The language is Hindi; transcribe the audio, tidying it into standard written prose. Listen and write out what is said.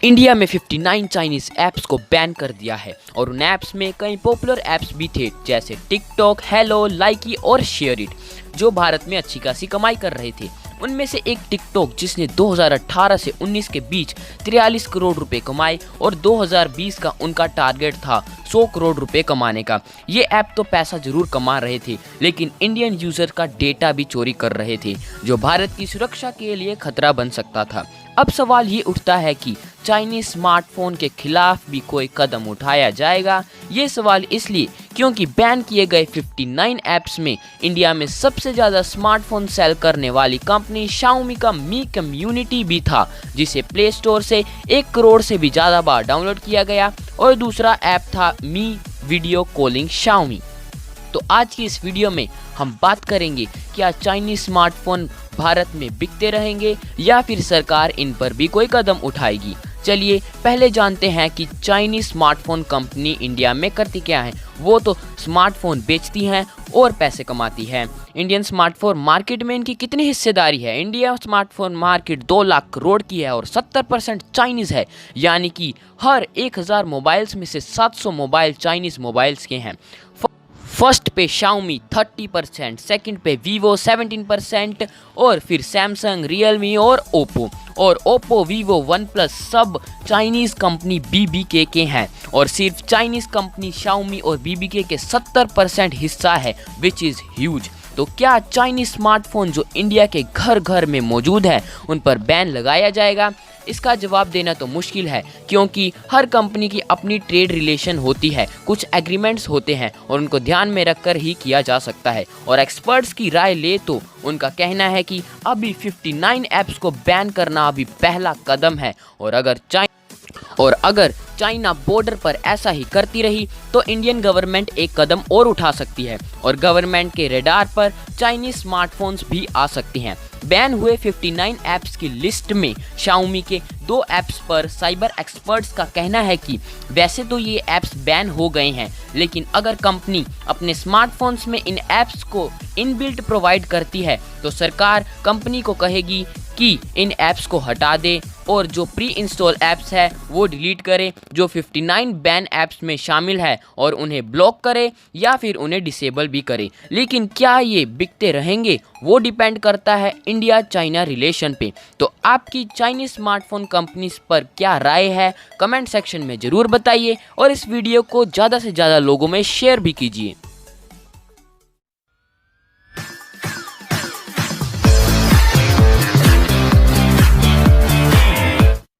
इंडिया में 59 चाइनीज ऐप्स को बैन कर दिया है और उन ऐप्स में कई पॉपुलर ऐप्स भी थे जैसे टिकटॉक, हेलो, लाइकी और शेयर इट, जो भारत में अच्छी खासी कमाई कर रहे थे। उनमें से एक टिकटॉक, जिसने 2018 से 19 के बीच 43 करोड़ रुपए कमाए और 2020 का उनका टारगेट था 100 करोड़ रुपए कमाने का। ये ऐप तो पैसा जरूर कमा रहे थे, लेकिन इंडियन यूजर का डेटा भी चोरी कर रहे थे, जो भारत की सुरक्षा के लिए खतरा बन सकता था। अब सवाल ये उठता है कि चाइनीज स्मार्टफोन के खिलाफ भी कोई कदम उठाया जाएगा। ये सवाल इसलिए क्योंकि बैन किए गए 59 ऐप्स में इंडिया में सबसे ज़्यादा स्मार्टफोन सेल करने वाली कंपनी शाओमी का मी कम्युनिटी भी था, जिसे प्ले स्टोर से 1 करोड़ से भी ज़्यादा बार डाउनलोड किया गया, और दूसरा ऐप था मी वीडियो कॉलिंग शाओमी। तो आज की इस वीडियो में हम बात करेंगे क्या चाइनीज स्मार्टफोन भारत में बिकते रहेंगे या फिर सरकार इन पर भी कोई कदम उठाएगी। चलिए पहले जानते हैं कि चाइनीज स्मार्टफोन कंपनी इंडिया में करती क्या है। वो तो स्मार्टफोन बेचती हैं और पैसे कमाती है। इंडियन स्मार्टफोन मार्केट में इनकी कितनी हिस्सेदारी है? India smartphone market 2 lakh crore की है और 70% चाइनीज़ है, यानी कि हर 1000 मोबाइल्स में से 700 मोबाइल चाइनीज़ मोबाइल्स के हैं। फर्स्ट पे शाओमी 30%, सेकंड पे वीवो 17% और फिर सैमसंग, रियलमी और ओप्पो, वीवो, वन प्लस सब चाइनीज़ कंपनी बीबीके के हैं, और सिर्फ चाइनीज़ कंपनी शाओमी और बीबीके के 70% हिस्सा है, विच इज़ ह्यूज। तो क्या चाइनीज़ स्मार्टफोन जो इंडिया के घर घर में मौजूद है उन पर बैन लगाया जाएगा? इसका जवाब देना तो मुश्किल है, क्योंकि हर कंपनी की अपनी ट्रेड रिलेशन होती है, कुछ एग्रीमेंट्स होते हैं और उनको ध्यान में रखकर ही किया जा सकता है। और एक्सपर्ट्स की राय ले तो उनका कहना है कि अभी 59 ऐप्स को बैन करना अभी पहला कदम है, और अगर चाइना बॉर्डर पर ऐसा ही करती रही तो इंडियन गवर्नमेंट एक कदम और उठा सकती है और गवर्नमेंट के रडार पर चाइनीज स्मार्टफोन्स भी आ सकती हैं। बैन हुए 59 ऐप्स की लिस्ट में शाओमी के 2 ऐप्स पर साइबर एक्सपर्ट्स का कहना है कि वैसे तो ये ऐप्स बैन हो गए हैं, लेकिन अगर कंपनी अपने स्मार्टफोन्स में इन ऐप्स को इनबिल्ट प्रोवाइड करती है तो सरकार कंपनी को कहेगी कि इन ऐप्स को हटा दे और जो प्री इंस्टॉल ऐप्स है वो डिलीट करे, जो 59 बैन ऐप्स में शामिल है, और उन्हें ब्लॉक करे या फिर उन्हें डिसेबल भी करे। लेकिन क्या ये बिकते रहेंगे, वो डिपेंड करता है इंडिया चाइना रिलेशन पे। तो आपकी चाइनीज स्मार्टफोन कंपनीज पर क्या राय है, कमेंट सेक्शन में ज़रूर बताइए और इस वीडियो को ज़्यादा से ज़्यादा लोगों में शेयर भी कीजिए।